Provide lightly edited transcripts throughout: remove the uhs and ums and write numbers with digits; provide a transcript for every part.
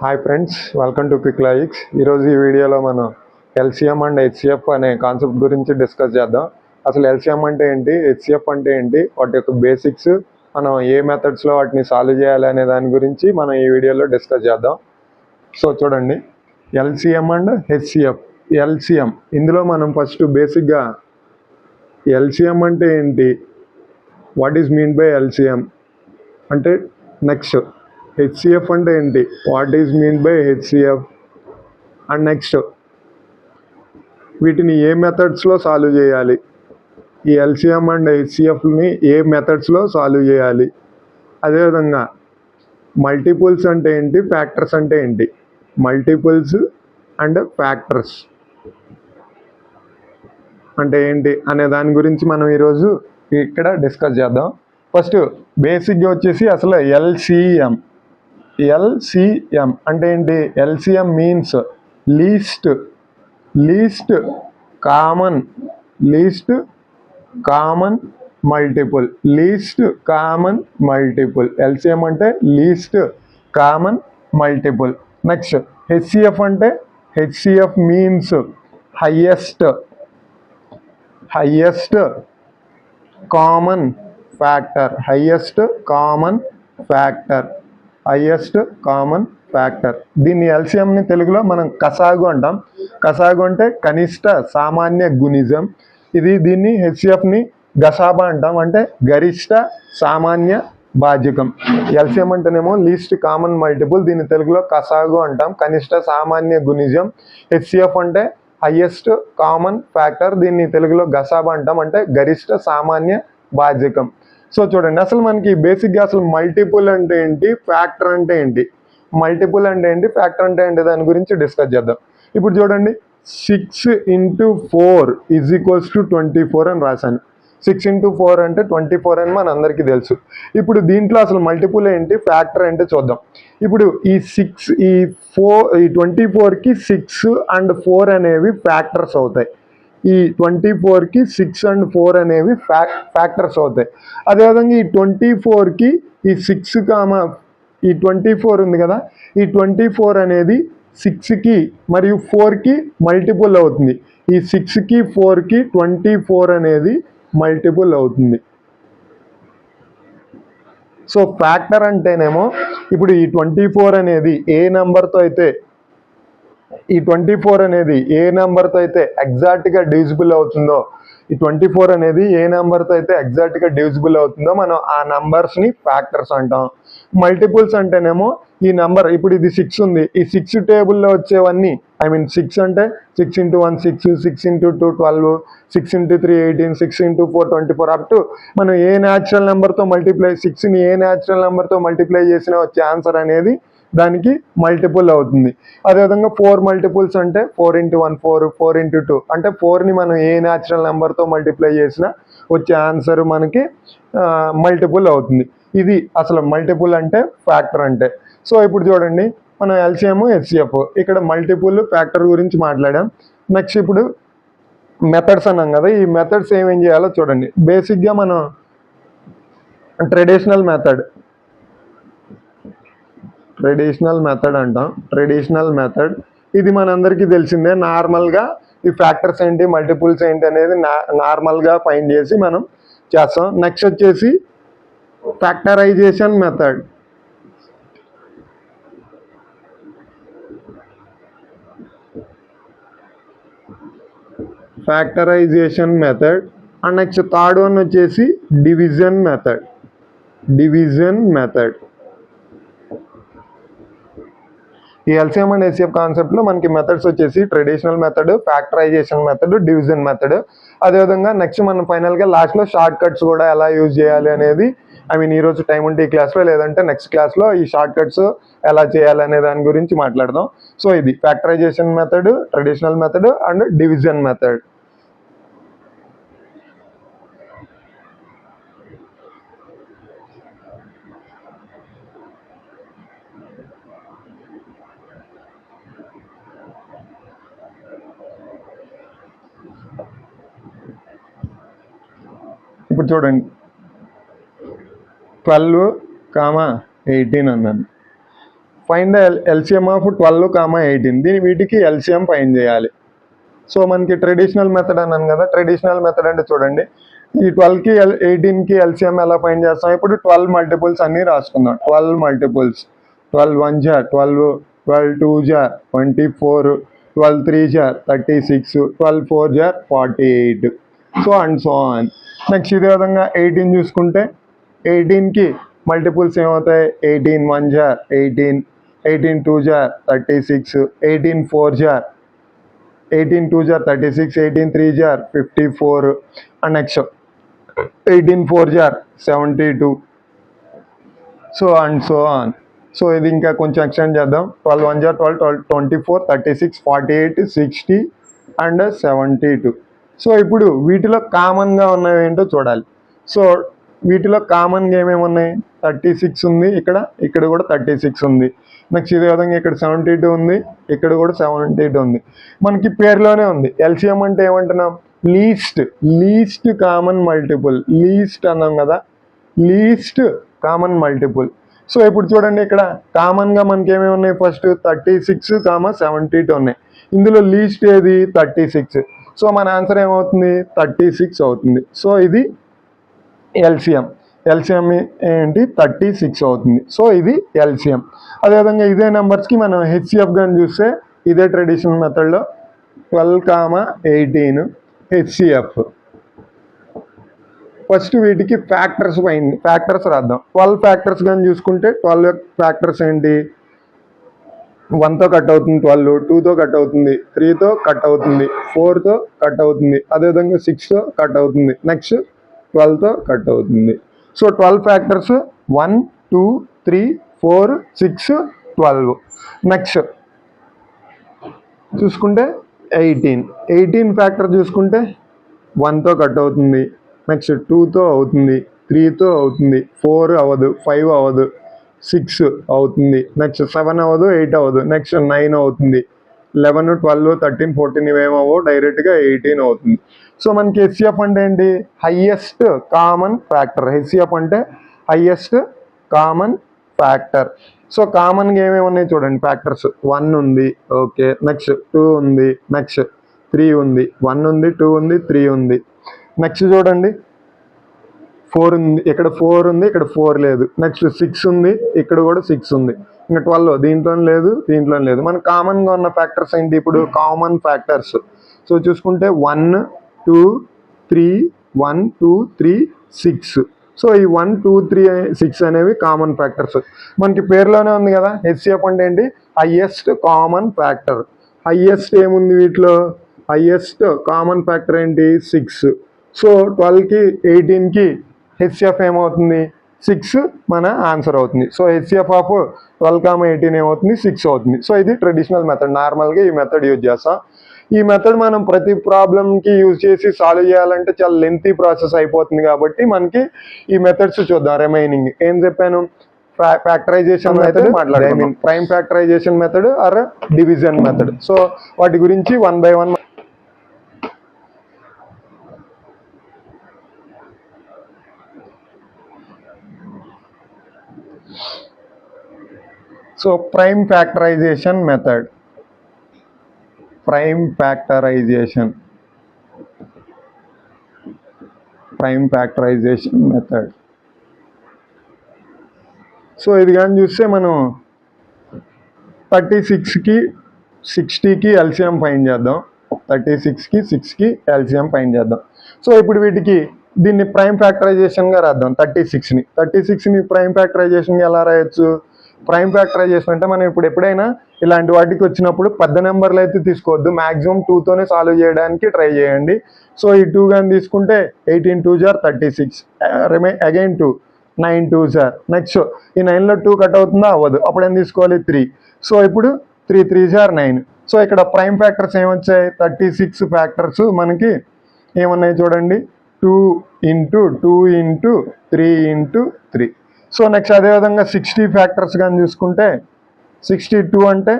Hi friends, welcome to quick logics. ఈరోజు ఈ వీడియోలో మనం ఎల్సిఎం అండ్ హెచ్సిఎఫ్ అనే కాన్సెప్ట్ గురించి డిస్కస్ చేద్దాం. అసలు ఎల్సిఎం అంటే ఏంటి, హెచ్సిఎఫ్ అంటే ఏంటి, వాటి యొక్క బేసిక్స్, మనం ఏ మెథడ్స్లో వాటిని సాల్వ్ చేయాలి అనే దాని గురించి మనం ఈ వీడియోలో డిస్కస్ చేద్దాం. సో చూడండి, ఎల్సిఎం అండ్ హెచ్సిఎఫ్. ఎల్సిఎం, ఇందులో మనం ఫస్ట్ బేసిక్గా ఎల్సిఎం అంటే ఏంటి, what is mean by LCM అంటే, నెక్స్ట్ హెచ్సిఎఫ్ అంటే ఏంటి, what is mean by HCF, and next వీటిని ఏ మెథడ్స్లో సాల్వ్ చేయాలి, ఈ ఎల్సిఎం అండ్ హెచ్సిఎఫ్ని ఏ మెథడ్స్లో సాల్వ్ చేయాలి, అదేవిధంగా మల్టిపుల్స్ అంటే ఏంటి, ఫ్యాక్టర్స్ అంటే ఏంటి, మల్టిపుల్స్ అండ్ ఫ్యాక్టర్స్ అంటే ఏంటి అనే దాని గురించి మనం ఈరోజు ఇక్కడ డిస్కస్ చేద్దాం. ఫస్ట్ బేసిక్గా వచ్చేసి అసలు ఎల్సిఎం అంటే ఏంటి. LCM means least common multiple. LCM అంటే least common multiple. Next HCF అంటే, HCF means highest common factor. దీన్ని ఎల్సిఎంని తెలుగులో మనం కసాగు అంటాం. కసాగు అంటే కనిష్ట సామాన్య గుణిజం. దీన్ని హెచ్సిఎఫ్ని గసాబా అంటాం, అంటే గరిష్ట సామాన్య భాజకం. ఎల్సిఎం అంటేనేమో లీస్ట్ కామన్ మల్టిపుల్, దీన్ని తెలుగులో కసాగు అంటాం, కనిష్ట సామాన్య గుణిజం. హెచ్సిఎఫ్ అంటే హైయెస్ట్ కామన్ ఫ్యాక్టర్, దీన్ని తెలుగులో గసాబా అంటాం, అంటే గరిష్ట సామాన్య భాజకం. సో చూడండి, అసలు మనకి బేసిక్గా అసలు మల్టిపుల్ అంటే ఏంటి, ఫ్యాక్టర్ అంటే ఏంటి, దాని గురించి డిస్కస్ చేద్దాం. ఇప్పుడు చూడండి, 6 × 4 = 24 అని రాశాను. 6 × 4 అంటే 24 అని మన అందరికీ తెలుసు. ఇప్పుడు దీంట్లో అసలు మల్టిపుల్ ఏంటి, ఫ్యాక్టర్ ఏంటి చూద్దాం. ఇప్పుడు ఈ 24కి 6 అండ్ 4 అనేవి ఫ్యాక్టర్స్ అవుతాయి. ఈ 24కి 6 అండ్ 4 అనేవి ఫ్యాక్టర్స్ అవుతాయి. అదేవిధంగా ఈ 24కి ఈ 24 ఉంది కదా, ఈ 24 అనేది 6కి మరియు 4కి మల్టిపుల్ అవుతుంది. ఈ 6కి 4కి 24 అనేది మల్టిపుల్ అవుతుంది. సో ఫ్యాక్టర్ అంటేనేమో, ఇప్పుడు ఈ 24 అనేది ఏ నెంబర్తో అయితే ఎగ్జాక్ట్గా డివిజిబుల్ అవుతుందో, ఈ 24 అనేది ఏ నెంబర్తో అయితే ఎగ్జాక్ట్గా డివిజిబుల్ అవుతుందో మనం ఆ నంబర్స్ని ఫ్యాక్టర్స్ అంటాం. మల్టిపుల్స్ అంటేనేమో, ఈ నెంబర్ ఇప్పుడు ఇది 6 ఉంది, ఈ 6 టేబుల్లో వచ్చేవన్నీ, 6 అంటే 6 × 1 6, 6 × 2 12, 6 × 3 18, 6 × 4 24, అప్ టు మనం ఏ న్యాచురల్ నెంబర్తో 6ని ఏ న్యాచురల్ నెంబర్తో మల్టిప్లై చేసినా వచ్చే ఆన్సర్ అనేది దానికి మల్టిపుల్ అవుతుంది. అదేవిధంగా 4 మల్టిపుల్స్ అంటే 4 × 1 4, 4 × 2 అంటే 4ని మనం ఏ న్యాచురల్ నెంబర్తో మల్టిప్లై చేసినా వచ్చే ఆన్సర్ మనకి మల్టిపుల్ అవుతుంది. ఇది అసలు మల్టిపుల్ అంటే, ఫ్యాక్టర్ అంటే. సో ఇప్పుడు చూడండి, మనం ఎల్సిఎం హెచ్సిఎఫ్ ఇక్కడ మల్టిపుల్ ఫ్యాక్టర్ గురించి మాట్లాడాం. నెక్స్ట్ ఇప్పుడు మెథడ్స్ అన్నాం కదా, ఈ మెథడ్స్ ఏమేం చేయాలో చూడండి. బేసిక్గా మనం ట్రెడిషనల్ మెథడ్ ఇది మనందరికీ తెలిసిందే. నార్మల్గా ఈ ఫ్యాక్టర్స్ ఏంటి, మల్టిపుల్స్ ఏంటి అనేది నార్మల్గా ఫైండ్ చేసి మనం చేస్తాం. నెక్స్ట్ వచ్చేసి factorization method. And next third one వచ్చేసి డివిజన్ మెథడ్. ఈ ఎల్సిఎం అండ్ హెచ్సిఎఫ్ కాన్సెప్ట్లో మనకి మెథడ్స్ వచ్చేసి traditional method, factorization method, division method. అదేవిధంగా నెక్స్ట్ మనం ఫైనల్గా లాస్ట్లో షార్ట్ కట్స్ కూడా ఎలా యూజ్ చేయాలి అనేది, ఈరోజు టైం ఉంటే ఈ క్లాస్లో, లేదంటే నెక్స్ట్ క్లాస్లో ఈ షార్ట్ కట్స్ ఎలా చేయాలి అనే దాని గురించి మాట్లాడదాం. సో ఇది factorization method, traditional method and division method. ఇప్పుడు చూడండి, 12, 18 అన్నాను. Find the LCM of 12, 18. వీటికి ఎల్సిఎం ఫైండ్ చేయాలి. సో మనకి ట్రెడిషనల్ మెథడ్ అన్నాను కదా, ట్రెడిషనల్ మెథడ్ అంటే చూడండి, ఈ 12కి 18కి ఎల్సిఎం ఎలా ఫైండ్ చేస్తాం. ఇప్పుడు 12 మల్టిపుల్స్ అన్నీ రాసుకుందాం. 12 మల్టిపుల్స్, 12 1 జార్ 12, 12 2 జార్ 24, 12 3 జార్ 36, 12 4 జార్ 48, so and so on. Next ఇదే విధంగా 18 చూసుకుంటే 18కి మల్టిపుల్స్ ఏమవుతాయి, 18 1 జార్ 18, 18 2 జార్ 36, 18 4 జార్ 18 2 జార్ 36, 18 3 జార్ 54, అండ్ నెక్స్ట్ 18 4 జార్ 72, so and so on. So ఇది ఇంకా కొంచెం ఎక్స్టెండ్ చేద్దాం. 12 1 జార్ 12, 12 24, 36, 48, 60 అండ్ 72. సో ఇప్పుడు వీటిలో కామన్గా ఉన్నవి ఏంటో చూడాలి. సో వీటిలో కామన్గా ఏమేమి ఉన్నాయి, 36 ఉంది, ఇక్కడ కూడా 36 ఉంది. నెక్స్ట్ ఇదే విధంగా ఇక్కడ 72 ఉంది, ఇక్కడ కూడా 72 ఉంది. మనకి పేరులోనే ఉంది. ఎల్సిఎం అంటే ఏమంటున్నాం, లీస్ట్ కామన్ మల్టిపుల్. లీస్ట్ అన్నాం కదా, లీస్ట్ కామన్ మల్టిపుల్. సో ఇప్పుడు చూడండి, ఇక్కడ కామన్గా మనకి ఏమేమి ఉన్నాయి, ఫస్ట్ 36, 72 ఉన్నాయి. ఇందులో లీస్ట్ ఏది, 36. సో మన ఆన్సర్ ఏమవుతుంది, 36 అవుతుంది. సో ఇది ఎల్సిఎం ఏంటి, 36 అవుతుంది. సో ఇది ఎల్సిఎం. అదేవిధంగా ఇదే నెంబర్స్కి మనం హెచ్సిఎఫ్ కానీ చూస్తే ఇదే ట్రెడిషనల్ మెథడ్లో 12, 18 హెచ్సిఎఫ్. ఫస్ట్ వీటికి ఫ్యాక్టర్స్ రాద్దాం. 12 ఫ్యాక్టర్స్ కానీ చూసుకుంటే 12 ఫ్యాక్టర్స్ ఏంటి, 1తో కట్ అవుతుంది, 12, 2తో కట్ అవుతుంది, 3తో కట్ అవుతుంది, 4తో కట్ అవుతుంది, అదేవిధంగా 6తో కట్ అవుతుంది, నెక్స్ట్ 12తో కట్ అవుతుంది. So 12 factors 1 2 3 4 6 12. నెక్స్ట్ చూసుకుంటే 18 ఫ్యాక్టర్ చూసుకుంటే 1తో కట్ అవుతుంది, నెక్స్ట్ 2తో అవుతుంది, 3తో అవుతుంది, 4 అవ్వదు, 5 అవ్వదు, 6 అవుతుంది, నెక్స్ట్ 7 అవ్వదు, 8 అవ్వదు, నెక్స్ట్ 9 అవుతుంది, 11 12 13 14 ఇవేమో డైరెక్ట్గా 18 అవుతుంది. సో మనకి హెచ్సిఎఫ్ అంటే ఏంటి, హైయెస్ట్ కామన్ ఫ్యాక్టర్. హెచ్సిఎఫ్ అంటే హైయెస్ట్ కామన్ ఫ్యాక్టర్. సో కామన్గా ఏమేమి ఉన్నాయి చూడండి, ఫ్యాక్టర్స్ 1 ఉంది, ఓకే, నెక్స్ట్ 2 ఉంది, నెక్స్ట్ 3 ఉంది, 1 ఉంది, 2 ఉంది, 3 ఉంది. నెక్స్ట్ చూడండి 4 ఉంది, ఇక్కడ 4 ఉంది, ఇక్కడ 4 లేదు, నెక్స్ట్ 6 ఉంది, ఇక్కడ కూడా 6 ఉంది, ఇంకా 12 దీంట్లో లేదు, దీంట్లో లేదు. మనకు కామన్గా ఉన్న ఫ్యాక్టర్స్ ఏంటి, ఇప్పుడు కామన్ ఫ్యాక్టర్స్. సో చూసుకుంటే 1 2 3 1 2 3 6. సో ఈ 1 2 3 6 అనేవి కామన్ ఫ్యాక్టర్స్. మనకి పేరులోనే ఉంది కదా, హెచ్సిఎఫ్ అంటే ఏంటి, హైయెస్ట్ కామన్ ఫ్యాక్టర్. హైయెస్ట్ ఏముంది వీటిలో, హైయెస్ట్ కామన్ ఫ్యాక్టర్ ఏంటి, 6. సో 12కి 18కి హెచ్సిఎఫ్ ఏమవుతుంది, 6 మన ఆన్సర్ అవుతుంది. సో హెచ్సిఎఫ్ ఆఫ్ 12, 18 ఏమవుతుంది, 6 అవుతుంది. సో ఇది ట్రెడిషనల్ మెథడ్. నార్మల్గా ఈ మెథడ్ యూజ్ చేస్తాం. ఈ మెథడ్ మనం ప్రతి ప్రాబ్లంకి యూజ్ చేసి సాల్వ్ చేయాలంటే చాలా లెంతీ ప్రాసెస్ అయిపోతుంది, కాబట్టి మనకి ఈ మెథడ్స్ చూద్దాం. రిమైనింగ్ ఏం చెప్పాను, ఫ్యాక్టరైజేషన్ మెథడ్ మాట్లాడాము, prime factorization method or division method. So వాటి గురించి 1 by 1. So prime factorization method. Prime factorization method. So ఇది కానీ చూస్తే మనం 36కి 60కి ఎల్సిఎం ఫైండ్ చేద్దాం. 36కి 6కి ఎల్సిఎం ఫైండ్ చేద్దాం. సో ఇప్పుడు వీటికి దీన్ని ప్రైమ్ ఫ్యాక్టరైజేషన్గా రాద్దాం. 36ని ప్రైమ్ ఫ్యాక్టరైజేషన్గా ఎలా రాయొచ్చు, ప్రైమ్ ఫ్యాక్టరైజేషన్ అంటే మనం ఇప్పుడు ఎప్పుడైనా ఇలాంటి వాటికి వచ్చినప్పుడు పెద్ద నెంబర్లు అయితే తీసుకోవద్దు, మ్యాక్సిమం 2తోనే సాల్వ్ చేయడానికి ట్రై చేయండి. సో ఈ 2 కానీ తీసుకుంటే 18 2 జార్ 36, అగైన్ 2, 9 2 జార్, నెక్స్ట్ ఈ 9లో 2 కట్ అవుతుందా, అవ్వదు, అప్పుడు ఏం తీసుకోవాలి, 3. సో ఇప్పుడు 3 3 జార్ 9. సో ఇక్కడ ప్రైమ్ ఫ్యాక్టర్స్ ఏమొచ్చాయి, 36 ఫ్యాక్టర్స్ మనకి ఏమన్నాయి చూడండి, 2 into 2 into 3 into 3. So next అదేవిధంగా 60 ఫ్యాక్టర్స్ కానీ చూసుకుంటే 62 అంటే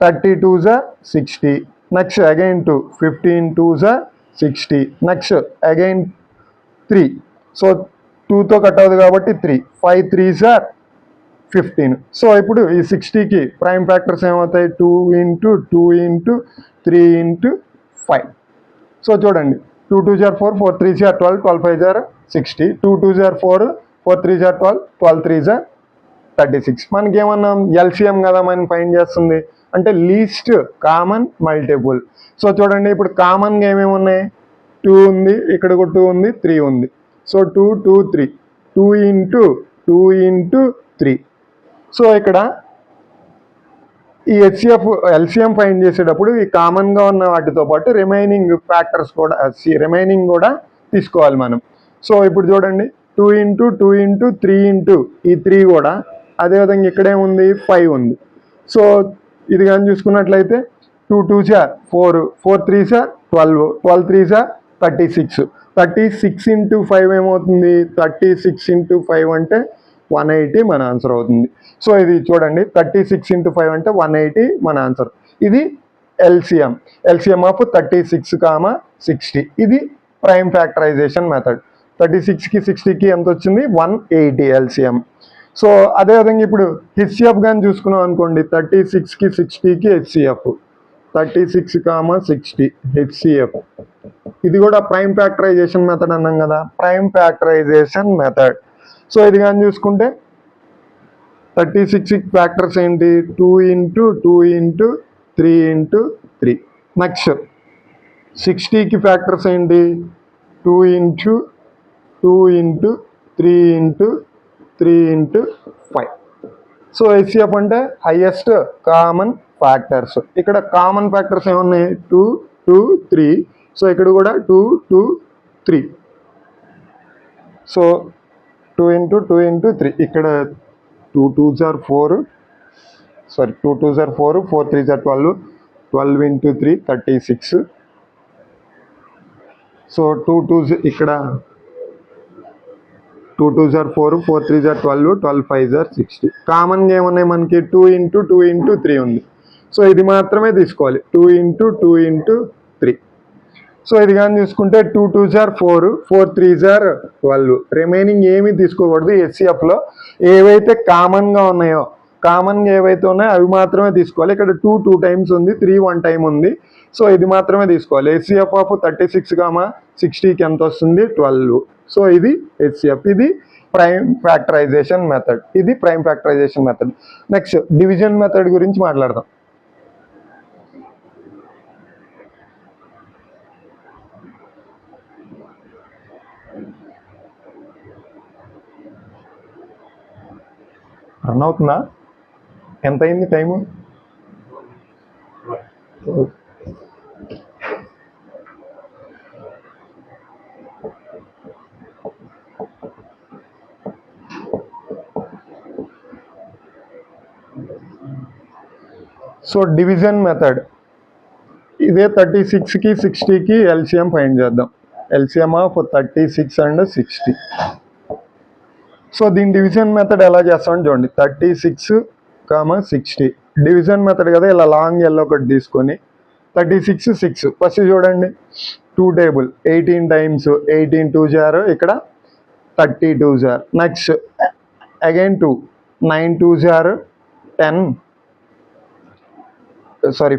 32 జార్ 60, నెక్స్ట్ అగైన్ 2, 15 2 జార్ 60, నెక్స్ట్ అగైన్ 3. సో 2తో కట్ అవుతుంది కాబట్టి 3, 5 3 జార్ 15. సో ఇప్పుడు ఈ 60కి ప్రైమ్ ఫ్యాక్టర్స్ ఏమవుతాయి? 2 ఇంటూ 2 ఇంటూ 3 ఇంటూ 5. సో చూడండి, 2 2 జార్ 4, 4 3 జార్ 12, 12 5 జార్ 60, 2 2 జార్ 4, 4 3 జార్ 12, 12 3 జార్ 36. మనకి ఏమన్నాం? ఎల్సిఎం కదా మనం ఫైండ్ చేస్తుంది, అంటే లీస్ట్ కామన్ మల్టిపుల్. సో చూడండి, ఇప్పుడు కామన్గా ఏమేమి ఉన్నాయి? 2 ఉంది, ఇక్కడ కూడా 2 ఉంది, 3 ఉంది. So 2 2 3, 2 into 2 into 3. సో ఇక్కడ ఈ హెచ్సిఎఫ్ ఎల్సిఎం ఫైండ్ చేసేటప్పుడు ఈ కామన్గా ఉన్న వాటితో పాటు రిమైనింగ్ ఫ్యాక్టర్స్ కూడా రిమైనింగ్ కూడా తీసుకోవాలి మనం. సో ఇప్పుడు చూడండి, 2 ఇంటూ 2 ఇంటూ 3 ఇంటూ ఈ 3 కూడా, అదేవిధంగా ఇక్కడేముంది? 5 ఉంది. సో ఇది కానీ చూసుకున్నట్లయితే 2 2 జార్ 4, 4 3 జార్ 12, 12 3 జార్ 36. 36 ఇంటూ 5 ఏమవుతుంది? 36 ఇంటూ 5 అంటే 180 మన ఆన్సర్ అవుతుంది. సో ఇది చూడండి, 36 ఇంటూ 5 అంటే 180 మన ఆన్సర్. ఇది ఎల్సిఎం ఆఫ్ 36, 60. ఇది ప్రైమ్ ఫ్యాక్టరైజేషన్ మెథడ్. 36కి 60కి ఎంత వచ్చింది? 180 ఎల్సిఎం. సో అదేవిధంగా ఇప్పుడు హెచ్సిఎఫ్ కానీ చూసుకున్నాం అనుకోండి, 36కి 60కి హెచ్సిఎఫ్, 36, 60 హెచ్సిఎఫ్. ఇది కూడా ప్రైమ్ ఫ్యాక్టరైజేషన్ మెథడ్ అన్నాం కదా, ప్రైమ్ ఫ్యాక్టరైజేషన్ మెథడ్. సో ఇది కానీ చూసుకుంటే 36 ఫ్యాక్టర్స్ ఏంటి? 2 ఇంటూ 2 ఇంటూ 3 ఇంటూ 3. నెక్స్ట్ 60కి ఫ్యాక్టర్స్ ఏంటి? 2 into 2 into 3 into 3 into 5. So HCF అంటే హైయెస్ట్ కామన్ ఫ్యాక్టర్స్. ఇక్కడ కామన్ ఫ్యాక్టర్స్ ఏమున్నాయి? 2 2 3. సో ఇక్కడ కూడా 2 2 3. So 2 into 2 into 3. ఇక్కడ 2 2 జార్ 4, 2 2 జార్ 4, 4 3 జార్ 12, 12 ఇంటూ 3 36. సో 2 2 ఇక్కడ 2 2 జార్ 4, 4 3 జార్ 12, 12 5 జార్ 60. కామన్గా ఏమున్నాయి మనకి? 2 ఇంటూ 2 ఇంటూ 3 ఉంది. సో ఇది మాత్రమే తీసుకోవాలి, 2 ఇంటూ 2 ఇంటూ 3. సో ఇది కానీ చూసుకుంటే 2 2 జార్ 4, 4 3 జార్ 12. రిమైనింగ్ ఏమీ తీసుకోకూడదు. హెచ్సిఎఫ్లో ఏవైతే కామన్గా ఉన్నాయో, కామన్గా ఏవైతే ఉన్నాయో అవి మాత్రమే తీసుకోవాలి. ఇక్కడ 2 2 టైమ్స్ ఉంది, 3 1 టైం ఉంది. సో ఇది మాత్రమే తీసుకోవాలి. హెచ్సిఎఫ్ ఆఫ్ 36, 60కి ఎంత వస్తుంది? 12. సో ఇది హెచ్సిఎఫ్. ఇది ప్రైమ్ ఫ్యాక్టరైజేషన్ మెథడ్. ఇది prime factorization method. Next division method గురించి మాట్లాడదాం. రన్ అవుతుందా? ఎంత అయింది టైము? సో డివిజన్ మెథడ్ ఇదే 36కి 60కి ఎల్సిఎం ఫైండ్ చేద్దాం. LCM of 36 and 60. సో దీని డివిజన్ మెథడ్ ఎలా చేస్తామని చూడండి. 36, 60 డివిజన్ మెథడ్ కదా, ఇలా లాంగ్ ఎల్లో ఒకటి తీసుకొని 36 6. ఫస్ట్ చూడండి, 2 టేబుల్ 18 టైమ్స్ 18 2 జార్, ఇక్కడ 32 జార్. నెక్స్ట్ అగైన్ 2 9 2 జార్ 10,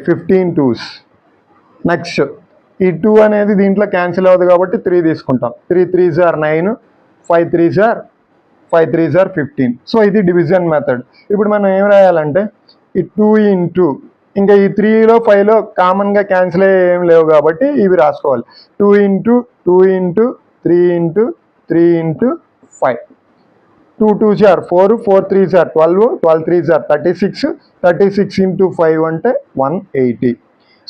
15 2s. నెక్స్ట్ ఈ 2 అనేది దీంట్లో క్యాన్సిల్ అవ్వదు కాబట్టి 3 తీసుకుంటాం. 3 3 జార్ 9, 5 3 జార్ 15. సో ఇది డివిజన్ మెథడ్. ఇప్పుడు మనం ఏం రాయాలంటే ఈ 2 ఇంటూ, ఇంకా ఈ 3లో 5లో కామన్గా క్యాన్సిల్ అయ్యే ఏం లేవు కాబట్టి ఇవి రాసుకోవాలి. 2 ఇంటూ 2 ఇంటూ 3 ఇంటూ 3 ఇంటూ 5. 2 2 జార్ 4, 4 3 జార్ 12, 12 3 జార్ 36, 36 ఇంటూ 5 అంటే 180.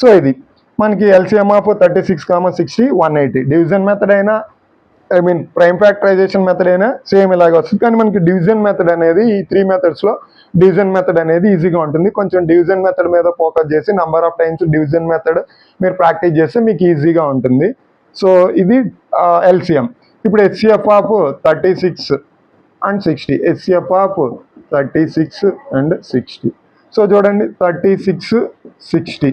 సో ఇది మనకి ఎల్సిఎం ఆఫ్ 36, 60 180. డివిజన్ మెథడ్ అయినా ప్రైమ్ ఫ్యాక్టరైజేషన్ మెథడ్ అయినా సేమ్ ఇలాగ వస్తుంది. కానీ మనకి డివిజన్ మెథడ్ అనేది ఈ 3 మెథడ్స్లో డివిజన్ మెథడ్ అనేది ఈజీగా ఉంటుంది. కొంచెం డివిజన్ మెథడ్ మీద ఫోకస్ చేసి number of times division method మీరు ప్రాక్టీస్ చేస్తే మీకు ఈజీగా ఉంటుంది. సో ఇది ఎల్సిఎం. ఇప్పుడు HCF of 36 and 60. HCF of 36 and 60. So చూడండి, 36 60.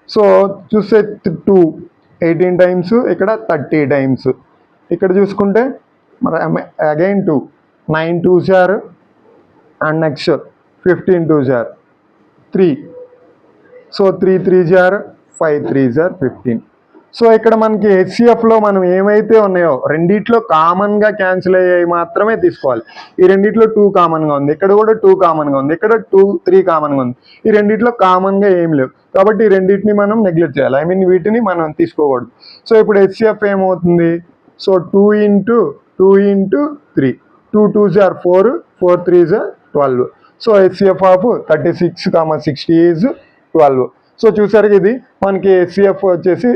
సో చూస్తే 2 18 టైమ్స్, ఇక్కడ 30 టైమ్స్. ఇక్కడ చూసుకుంటే మరి అగైన్ 2 9 2 జార్ and next 15 2s are 3. So 3 3s are 5 3s are 15. So ఇక్కడ మనకి హెచ్సిఎఫ్లో మనం ఏమైతే ఉన్నాయో రెండిట్లో కామన్గా క్యాన్సిల్ అయ్యాయి మాత్రమే తీసుకోవాలి. ఈ రెండిట్లో 2 కామన్గా ఉంది, ఇక్కడ కూడా 2 కామన్గా ఉంది, ఇక్కడ 2 3 కామన్గా ఉంది. ఈ రెండిట్లో కామన్గా ఏం లేవు కాబట్టి ఈ రెండింటిని మనం నెగ్లెక్ట్ చేయాలి. ఐ మీన్ వీటిని మనం తీసుకోకూడదు. సో ఇప్పుడు హెచ్సిఎఫ్ ఏమవుతుంది? So 2 into 2 into 3, 2 2s are 4, 4 3s are 12. So HCF of 36, 60 is 12. So చూసారు ఇది మనకి హెచ్సిఎఫ్ వచ్చేసి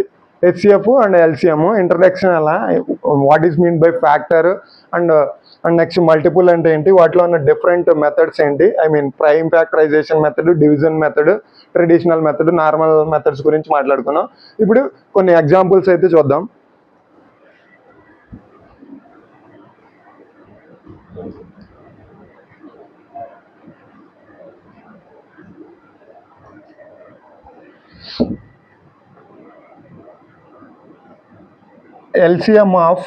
హెచ్సిఎఫ్ అండ్ ఎల్సిఎం ఇంట్రడక్షన్ అలా what is mean by factor and next multiple అంటే ఏంటి, వాటిలో ఉన్న డిఫరెంట్ మెథడ్స్ ఏంటి, I mean prime factorization method, division method, traditional method, normal methods గురించి మాట్లాడుకున్నాం. ఇప్పుడు కొన్ని ఎగ్జాంపుల్స్ అయితే చూద్దాం. LCM of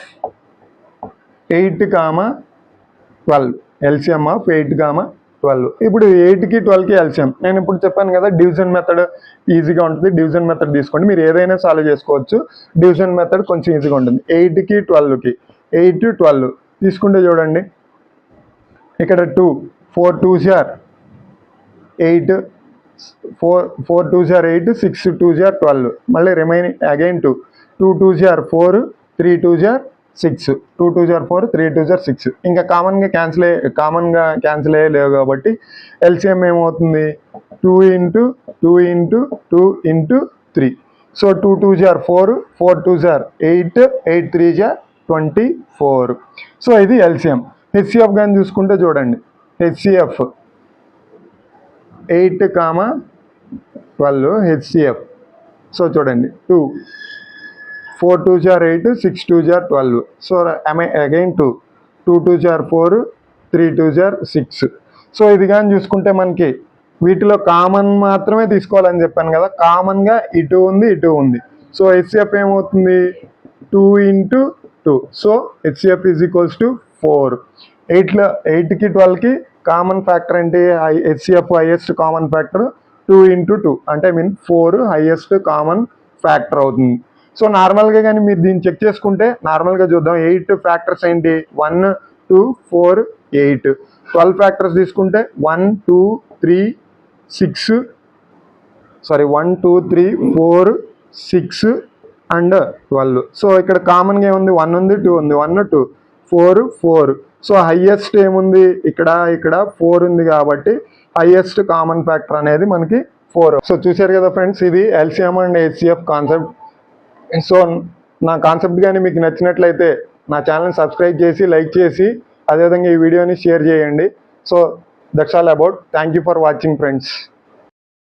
8, 12. LCM of 8, 12. ఇప్పుడు 8కి 12కి ఎల్సిఎం నేను ఇప్పుడు చెప్పాను కదా, డివిజన్ మెథడ్ ఈజీగా ఉంటుంది. డివిజన్ మెథడ్ తీసుకోండి, మీరు ఏదైనా సాల్వ్ చేసుకోవచ్చు. డివిజన్ మెథడ్ కొంచెం ఈజీగా ఉంటుంది. 8కి 12కి 8 12 తీసుకుంటే చూడండి, ఇక్కడ 2 4 2s are 8, 4 2s are 8, 6 2s are 12. మళ్ళీ remaining again 2 2s are 4, 3 2s are 6, 2 2s are 4, 3 2s are 6. ఇంకా కామన్గా క్యాన్సిల్ అయ్యలేవు కాబట్టి ఎల్సిఎం ఏమవుతుంది? 2 into 2 into 2 into 3. So 2 2s are 4, 4 2s are 8, 8 3s are 24. So ఇది ఎల్సిఎం. హెచ్సిఎఫ్ కానీ చూసుకుంటే చూడండి, HCF 8, 12 HCF. So చూడండి 2 4 2s are 8, 6 2s are 12. So again 2 2s are 4, 3 2s are 6. So ఇది కానీ చూసుకుంటే మనకి వీటిలో కామన్ మాత్రమే తీసుకోవాలని చెప్పాను కదా, కామన్గా ఇటు ఉంది ఇటు ఉంది. సో హెచ్సిఎఫ్ ఏమవుతుంది? 2 into 2. So HCF is equals to 4. 8కి 12కి కామన్ ఫ్యాక్టర్ ఏంటి? HCF highest common factor 2 into 2 అంటే మీన్ 4 హైయెస్ట్ కామన్ ఫ్యాక్టర్ అవుతుంది. సో నార్మల్గా కానీ మీరు దీన్ని చెక్ చేసుకుంటే నార్మల్గా చూద్దాం. 8 ఫ్యాక్టర్స్ ఏంటి? 1 2 4 8. 12 ఫ్యాక్టర్స్ తీసుకుంటే 1 2 3 6 1 2 3 4 6 అండ్ 12. సో ఇక్కడ కామన్గా ఏముంది? 1 ఉంది 2 ఉంది, 1 2 4 4. సో హైయెస్ట్ ఏముంది? ఇక్కడ 4 ఉంది కాబట్టి హైయెస్ట్ కామన్ ఫ్యాక్టర్ అనేది మనకి 4. సో చూసారు కదా ఫ్రెండ్స్, ఇది LCM and HCF concept. So నా కాన్సెప్ట్ కానీ మీకు నచ్చినట్లయితే నా ఛానల్ని సబ్స్క్రైబ్ చేసి లైక్ చేసి అదేవిధంగా ఈ వీడియోని షేర్ చేయండి. So that's all about. Thank you for watching friends.